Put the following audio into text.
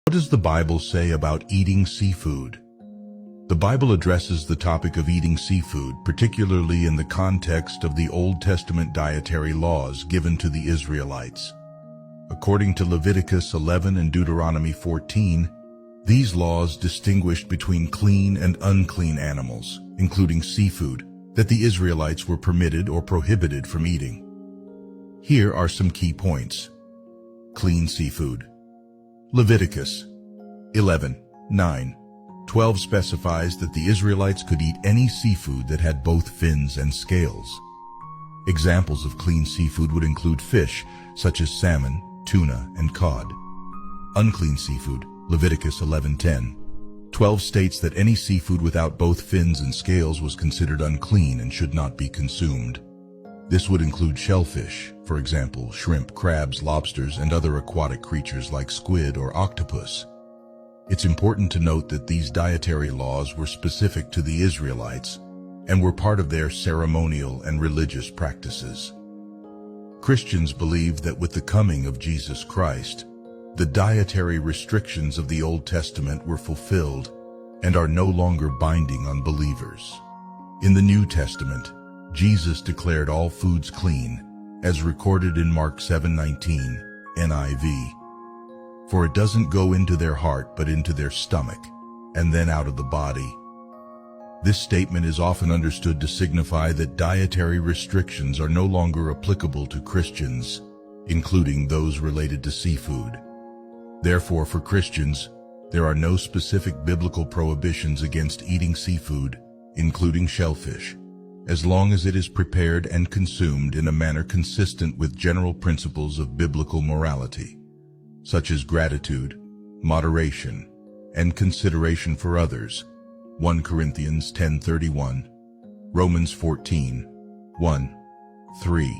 What does the Bible say about eating seafood? The Bible addresses the topic of eating seafood, particularly in the context of the Old Testament dietary laws given to the Israelites. According to Leviticus 11 and Deuteronomy 14, these laws distinguished between clean and unclean animals, including seafood, that the Israelites were permitted or prohibited from eating. Here are some key points. Clean seafood. Leviticus 11:9-12 specifies that the Israelites could eat any seafood that had both fins and scales. Examples of clean seafood would include fish, such as salmon, tuna, and cod. Unclean seafood. Leviticus 11:10-12 states that any seafood without both fins and scales was considered unclean and should not be consumed. This would include shellfish, for example, shrimp, crabs, lobsters, and other aquatic creatures like squid or octopus. It's important to note that these dietary laws were specific to the Israelites and were part of their ceremonial and religious practices. Christians believe that with the coming of Jesus Christ, the dietary restrictions of the Old Testament were fulfilled and are no longer binding on believers. In the New Testament, Jesus declared all foods clean, as recorded in Mark 7:19, NIV. For it doesn't go into their heart but into their stomach, and then out of the body. This statement is often understood to signify that dietary restrictions are no longer applicable to Christians, including those related to seafood. Therefore, for Christians, there are no specific biblical prohibitions against eating seafood, including shellfish, as long as it is prepared and consumed in a manner consistent with general principles of biblical morality, such as gratitude, moderation, and consideration for others. 1 Corinthians 10:31, Romans 14:1-3.